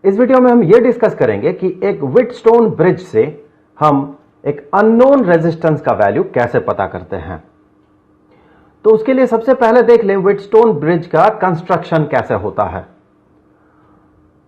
इस वीडियो में हम यह डिस्कस करेंगे कि एक व्हीटस्टोन ब्रिज से हम एक अननोन रेजिस्टेंस का वैल्यू कैसे पता करते हैं। तो उसके लिए सबसे पहले देख लें व्हीटस्टोन ब्रिज का कंस्ट्रक्शन कैसे होता है।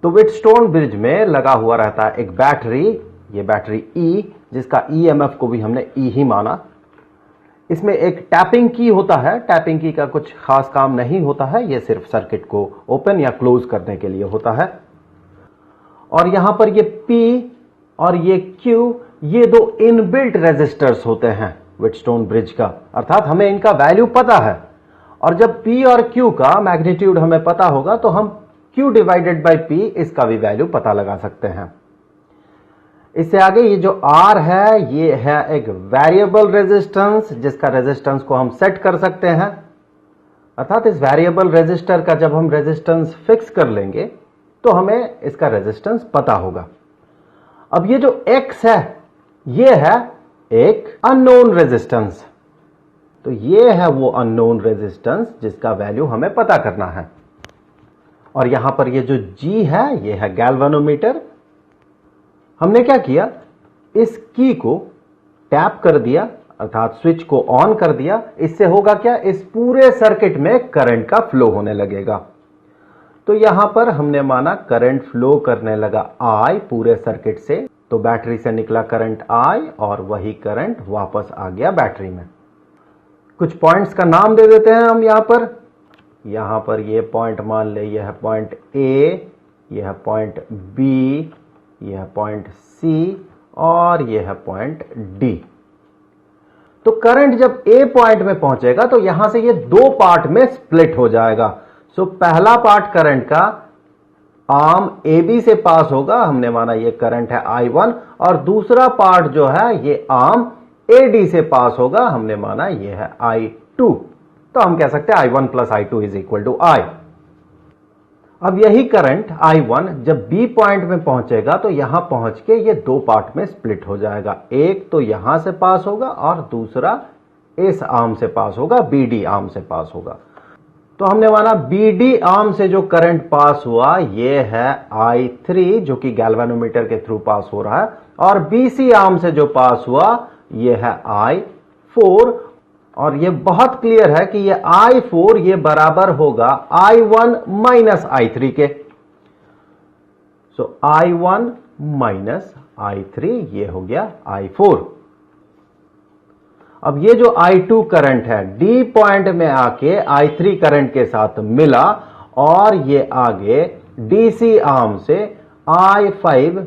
तो व्हीटस्टोन ब्रिज में लगा हुआ रहता है एक बैटरी, ये बैटरी E, जिसका EMF को भी हमने E ही माना। इसमें एक टैपिंग की होता है। टैपिंग की का कुछ खास काम नहीं होता है, यह सिर्फ सर्किट को ओपन या क्लोज करने के लिए होता है। और यहां पर ये P और ये Q, ये दो इनबिल्ट रेजिस्टर्स होते हैं व्हीटस्टोन ब्रिज का, अर्थात हमें इनका वैल्यू पता है। और जब P और Q का मैग्नीट्यूड हमें पता होगा तो हम Q डिवाइडेड बाई P इसका भी वैल्यू पता लगा सकते हैं। इससे आगे ये जो R है, ये है एक वेरिएबल रेजिस्टेंस, जिसका रेजिस्टेंस को हम सेट कर सकते हैं। अर्थात इस वेरिएबल रेजिस्टर का जब हम रेजिस्टेंस फिक्स कर लेंगे तो हमें इसका रेजिस्टेंस पता होगा। अब ये जो X है, ये है एक अननोन रेजिस्टेंस। तो ये है वो अननोन रेजिस्टेंस जिसका वैल्यू हमें पता करना है। और यहां पर ये जो G है, ये है गैल्वेनोमीटर। हमने क्या किया, इस की को टैप कर दिया, अर्थात स्विच को ऑन कर दिया। इससे होगा क्या, इस पूरे सर्किट में करंट का फ्लो होने लगेगा। तो यहां पर हमने माना करंट फ्लो करने लगा I पूरे सर्किट से, तो बैटरी से निकला करंट I और वही करंट वापस आ गया बैटरी में। कुछ पॉइंट्स का नाम दे देते हैं हम यहां पर ये पॉइंट मान ले, यह है पॉइंट A, यह है पॉइंट B, यह है पॉइंट C और यह है पॉइंट D। तो करंट जब A पॉइंट में पहुंचेगा तो यहां से ये दो पार्ट में स्प्लिट हो जाएगा। सो पहला पार्ट करंट का आर्म AB से पास होगा, हमने माना ये करंट है I1, और दूसरा पार्ट जो है ये आर्म AD से पास होगा, हमने माना ये है I2। तो हम कह सकते हैं I1 plus I2 is equal to I। अब यही करंट I1 जब B पॉइंट में पहुंचेगा तो यहां पहुंच के ये दो पार्ट में स्प्लिट हो जाएगा। एक तो यहां से पास होगा और दूसरा इस आर्म से पास होगा, BD आर्म से पास होगा। तो हमने माना BD आर्म से जो करंट पास हुआ ये है I3, जो कि गैल्वेनोमीटर के थ्रू पास हो रहा है, और BC आर्म से जो पास हुआ ये है I4। और ये बहुत क्लियर है कि ये I4 ये बराबर होगा I1 माइनस I3 के। सो I1 माइनस I3 ये हो गया I4। अब ये जो I2 करंट है D पॉइंट में आके I3 करंट के साथ मिला और ये आगे DC आर्म से I5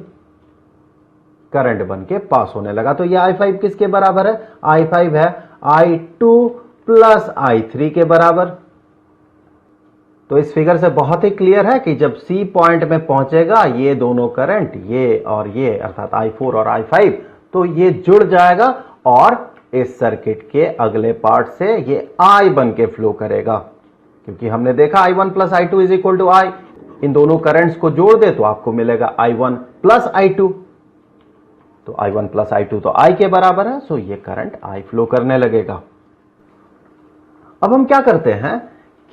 करंट बन के पास होने लगा। तो ये I5 किसके बराबर है, I5 है I2 प्लस I3 के बराबर। तो इस फिगर से बहुत ही क्लियर है कि जब C पॉइंट में पहुंचेगा ये दोनों करंट, ये और ये, अर्थात I4 और I5, तो ये जुड़ जाएगा और इस सर्किट के अगले पार्ट से ये I बन के फ्लो करेगा। क्योंकि हमने देखा I1 plus I2 is equal to I। इन दोनों करंट्स को जोड़ दे तो आपको मिलेगा I1 प्लस I2। तो I1 प्लस I2 तो I के बराबर है, सो ये करंट I फ्लो करने लगेगा। अब हम क्या करते हैं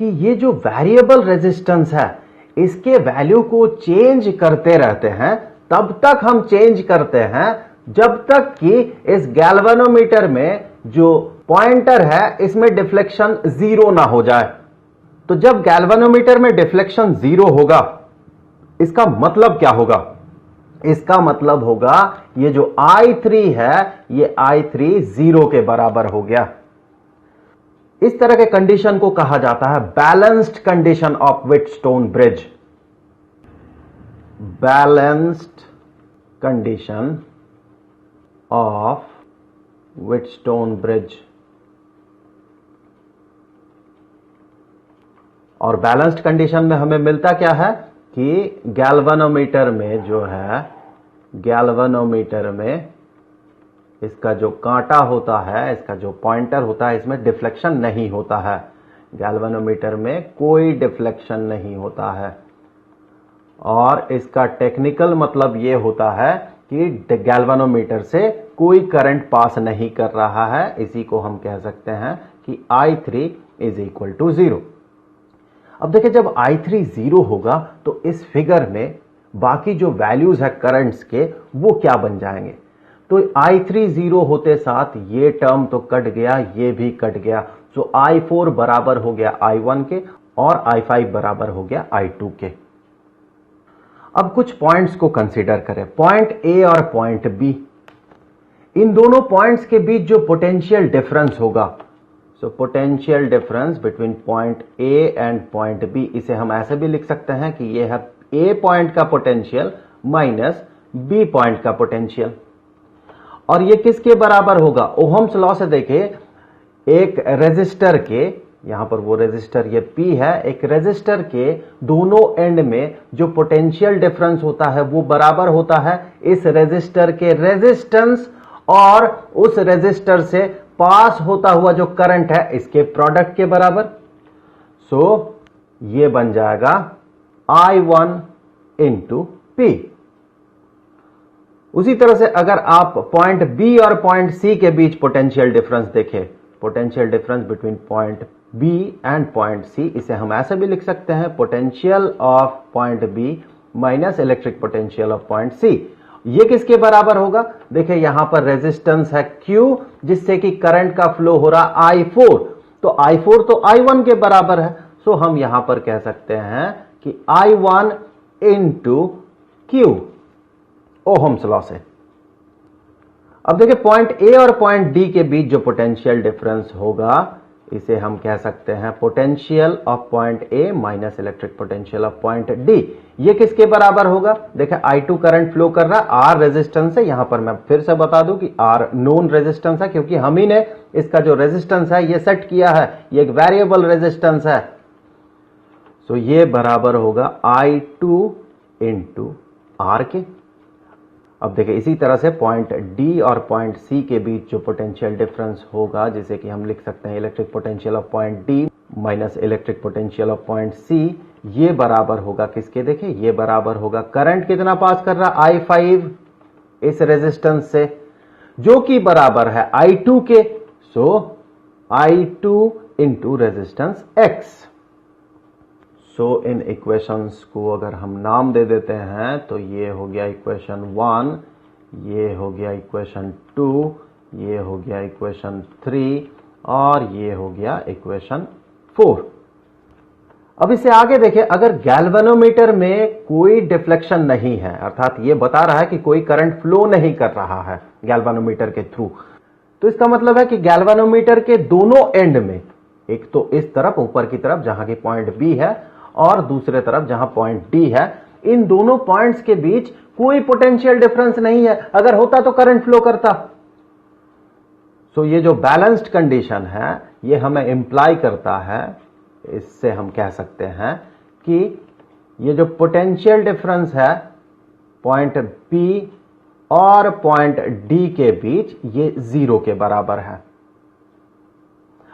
कि ये जो वेरिएबल रेजिस्टेंस है इसके वैल्यू को चेंज करते रहते हैं। तब तक हम चेंज करते हैं जब तक कि इस गैल्वेनोमीटर में जो पॉइंटर है इसमें डिफ्लेक्शन 0 ना हो जाए। तो जब गैल्वेनोमीटर में डिफ्लेक्शन 0 होगा, इसका मतलब क्या होगा, इसका मतलब होगा ये जो I3 है ये I3 0 के बराबर हो गया। इस तरह के कंडीशन को कहा जाता है balanced condition of Wheatstone bridge. Balanced condition of Wheatstone bridge. और बैलेंस्ड कंडीशन में हमें मिलता क्या है कि गैल्वेनोमीटर में जो है, गैल्वेनोमीटर में इसका जो कांटा होता है, इसका जो पॉइंटर होता है, इसमें डिफ्लेक्शन नहीं होता है। गैल्वेनोमीटर में कोई डिफ्लेक्शन नहीं होता है। और इसका टेक्निकल मतलब यह होता है कि गैल्वेनोमीटर से कोई करंट पास नहीं कर रहा है। इसी को हम कह सकते हैं कि I3 इज इक्वल टू 0। अब देखिए, जब I3 0 होगा तो इस फिगर में बाकी जो वैल्यूज है करंट्स के वो क्या बन जाएंगे। तो I3 0 होते साथ ये टर्म तो कट गया, ये भी कट गया। सो I4 बराबर हो गया I1 के और I5 बराबर हो गया I2 के। अब कुछ पॉइंट्स को कंसीडर करें, पॉइंट ए और पॉइंट बी। इन दोनों पॉइंट्स के बीच जो पोटेंशियल डिफरेंस होगा, so potential difference between point A and point B, इसे हम ऐसे भी लिख सकते हैं कि यह है ए पॉइंट का पोटेंशियल माइनस बी पॉइंट का पोटेंशियल। और ये किसके बराबर होगा? ओहम्स लॉ से देखें, एक रेजिस्टर के, यहां पर वो रेजिस्टर ये P है, एक रेजिस्टर के दोनों एंड में जो पोटेंशियल डिफरेंस होता है वो बराबर होता है इस रेजिस्टर के रेजिस्टेंस और उस रेजिस्टर से पास होता हुआ जो करंट है इसके प्रोडक्ट के बराबर। सो ये बन जाएगा I1 इंटू P। उसी तरह से अगर आप पॉइंट बी और पॉइंट सी के बीच पोटेंशियल डिफरेंस देखें, potential difference between point B and point C, इसे हम ऐसे भी लिख सकते हैं potential of point B minus electric potential of point C. ये किसके बराबर होगा? देखिए यहां पर रेजिस्टेंस है Q जिससे कि करंट का फ्लो हो रहा I4, तो I4 तो I1 के बराबर है। सो हम यहां पर कह सकते हैं कि I1 into Q, Ohm's law से। अब देखिए पॉइंट ए और पॉइंट डी के बीच जो पोटेंशियल डिफरेंस होगा इसे हम कह सकते हैं potential of point A minus electric potential of point D. ये किसके बराबर होगा? देखिए I2 करंट फ्लो कर रहा है, R रेजिस्टेंस है। यहां पर मैं फिर से बता दूं कि R नोन रेजिस्टेंस है क्योंकि हम ही ने इसका जो रेजिस्टेंस है ये सेट किया है, ये एक वेरिएबल रेजिस्टेंस है। सो ये बराबर होगा I2 इंटू R के। अब देखिए इसी तरह से पॉइंट डी और पॉइंट सी के बीच जो पोटेंशियल डिफरेंस होगा, जिसे कि हम लिख सकते हैं electric potential of point D minus electric potential of point C, ये बराबर होगा किसके? देखिए ये बराबर होगा करंट कितना पास कर रहा I5 इस रेजिस्टेंस से, जो कि बराबर है I2 के। सो I2 इंटू रेजिस्टेंस X। सो इन इक्वेशंस को अगर हम नाम दे देते हैं तो ये हो गया इक्वेशन 1, ये हो गया इक्वेशन 2, ये हो गया इक्वेशन 3 और ये हो गया इक्वेशन 4। अब इसे आगे देखिए, अगर गैल्वेनोमीटर में कोई डिफ्लेक्शन नहीं है, अर्थात ये बता रहा है कि कोई करंट फ्लो नहीं कर रहा है गैल्वेनोमीटर के थ्रू, तो इसका मतलब है कि गैल्वेनोमीटर के दोनों एंड में, एक तो इस तरफ ऊपर की तरफ जहां की पॉइंट बी है और दूसरे तरफ जहां पॉइंट डी है, इन दोनों पॉइंट्स के बीच कोई पोटेंशियल डिफरेंस नहीं है। अगर होता तो करंट फ्लो करता। सो ये जो बैलेंस्ड कंडीशन है ये हमें इंप्लाई करता है, इससे हम कह सकते हैं कि ये जो पोटेंशियल डिफरेंस है पॉइंट बी और पॉइंट डी के बीच ये 0 के बराबर है।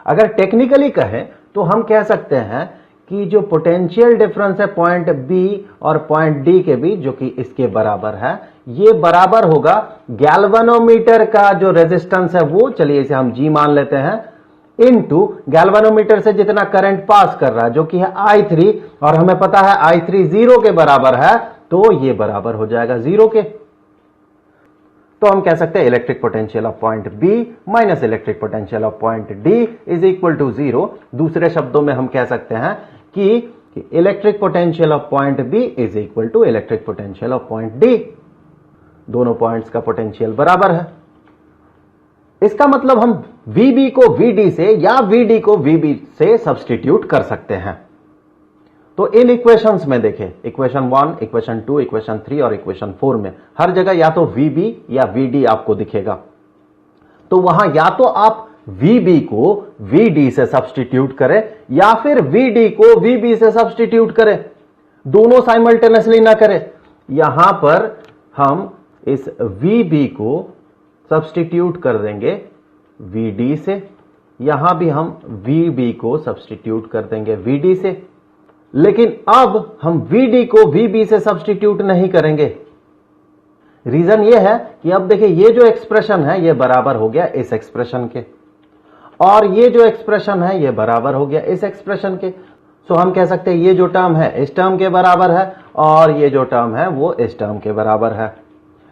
अगर टेक्निकली कहें तो हम कह सकते हैं कि जो पोटेंशियल डिफरेंस है पॉइंट बी और पॉइंट डी के बीच, जो कि इसके बराबर है, ये बराबर होगा गैल्वेनोमीटर का जो रेजिस्टेंस है वो, चलिए इसे हम G मान लेते हैं, इनटू गैल्वेनोमीटर से जितना करंट पास कर रहा है जो कि है I3, और हमें पता है I3 0 के बराबर है, तो ये बराबर हो जाएगा 0 के। तो हम कह सकते हैं electric potential of point B minus electric potential of point D is equal to 0। दूसरे शब्दों में हम कह सकते हैं कि electric potential of point B is equal to electric potential of point D. दोनों पॉइंट्स का पोटेंशियल बराबर है। इसका मतलब हम VB को VD से या VD को VB से सब्स्टिट्यूट कर सकते हैं। तो इन इक्वेशंस में देखें, इक्वेशन 1, इक्वेशन 2, इक्वेशन 3 और इक्वेशन 4 में हर जगह या तो VB या VD आपको दिखेगा। तो वहां या तो आप VB को VD से सब्स्टिट्यूट करें या फिर VD को VB से सब्स्टिट्यूट करें, दोनों साइमल्टेनियसली ना करें। यहां पर हम इस VB को सब्स्टिट्यूट कर देंगे VD से, यहां भी हम VB को सब्स्टिट्यूट कर देंगे VD से, लेकिन अब हम VD को VB से सब्स्टिट्यूट नहीं करेंगे। रीजन यह है कि अब देखिए ये जो एक्सप्रेशन है ये बराबर हो गया इस एक्सप्रेशन के, और ये जो एक्सप्रेशन है ये बराबर हो गया इस एक्सप्रेशन के। सो हम कह सकते हैं ये जो टर्म है इस टर्म के बराबर है और ये जो टर्म है वो इस टर्म के बराबर है।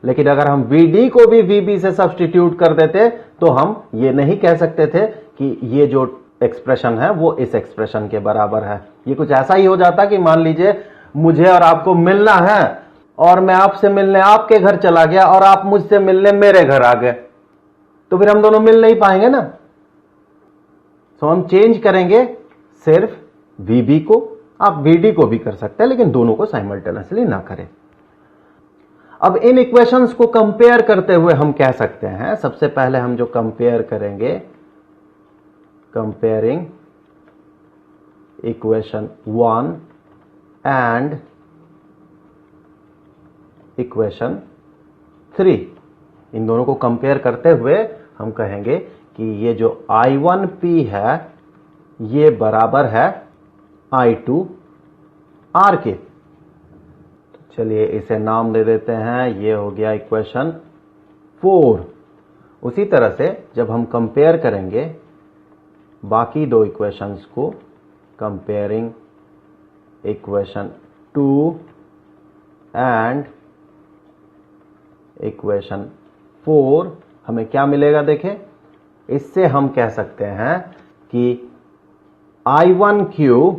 लेकिन अगर हम VD को भी VB से सब्स्टिट्यूट कर देते तो हम ये नहीं कह सकते थे कि ये जो एक्सप्रेशन है वो इस एक्सप्रेशन के बराबर है। ये कुछ ऐसा ही हो जाता कि मान लीजिए मुझे और आपको मिलना है और मैं आपसे मिलने आपके घर चला गया और आप मुझसे मिलने मेरे घर आ गए, तो फिर हम दोनों मिल नहीं पाएंगे ना। तो हम चेंज करेंगे सिर्फ VB को, आप VD को भी कर सकते हैं लेकिन दोनों को साइमल्टेनियसली ना करें। अब इन इक्वेशंस को कंपेयर करते हुए हम कह सकते हैं, सबसे पहले हम जो कंपेयर करेंगे, कंपेयरिंग इक्वेशन 1 एंड इक्वेशन 3, इन दोनों को कंपेयर करते हुए हम कहेंगे कि ये जो I1P है ये बराबर है I2R के। चलिए इसे नाम दे देते हैं, ये हो गया इक्वेशन 4। उसी तरह से जब हम कंपेयर करेंगे बाकी दो इक्वेशंस को, कंपेयरिंग इक्वेशन 2 एंड इक्वेशन 4, हमें क्या मिलेगा देखें। इससे हम कह सकते हैं कि I1Q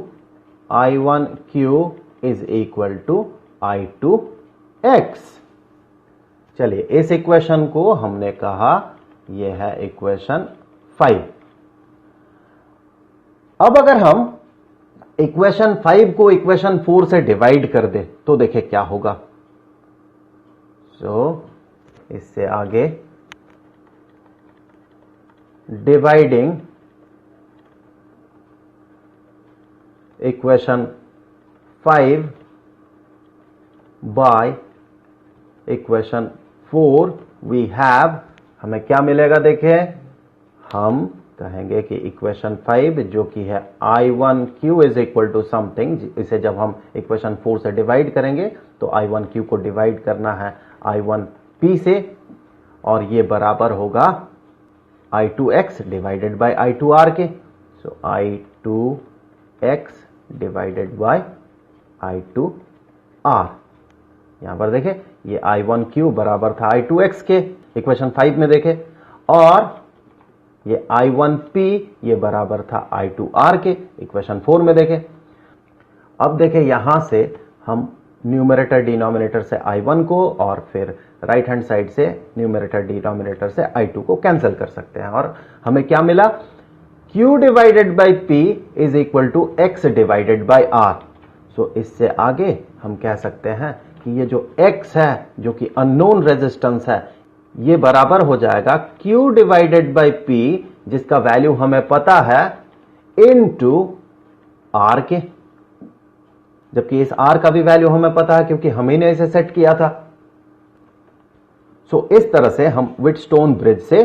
is equal to I2X। चलिए इस इक्वेशन को हमने कहा यह है इक्वेशन 5। अब अगर हम इक्वेशन 5 को इक्वेशन 4 से डिवाइड कर दे तो देखिए क्या होगा। इससे आगे dividing equation 5 by equation 4 we have, हमें क्या मिलेगा देखिए। हम कहेंगे कि इक्वेशन 5 जो कि है I1Q is equal to something, इसे जब हम इक्वेशन 4 से डिवाइड करेंगे तो I1Q को डिवाइड करना है I1P से और ये बराबर होगा I2X डिवाइडेड बाय I2R के। सो I2X डिवाइडेड बाय I2R। यहां पर देखें ये I1Q बराबर था I2X के इक्वेशन 5 में देखें, और ये I1P ये बराबर था I2R के इक्वेशन 4 में देखें। अब देखें यहां से हम न्यूमरेटर डिनोमिनेटर से I1 को और फिर राइट हैंड साइड से न्यूमरेटर डिनोमिनेटर से I2 को कैंसिल कर सकते हैं और हमें क्या मिला, Q divided by P is equal to X divided by R। So इससे आगे हम कह सकते हैं कि ये जो X है जो कि अननोन रेजिस्टेंस है ये बराबर हो जाएगा Q डिवाइडेड बाई P जिसका वैल्यू हमें पता है इनटू R के, जबकि इस R का भी वैल्यू हमें पता है क्योंकि हम ही ने इसे सेट किया था। सो इस तरह से हम व्हिटस्टोन ब्रिज से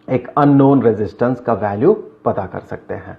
एक अननोन रेजिस्टेंस का वैल्यू पता कर सकते हैं।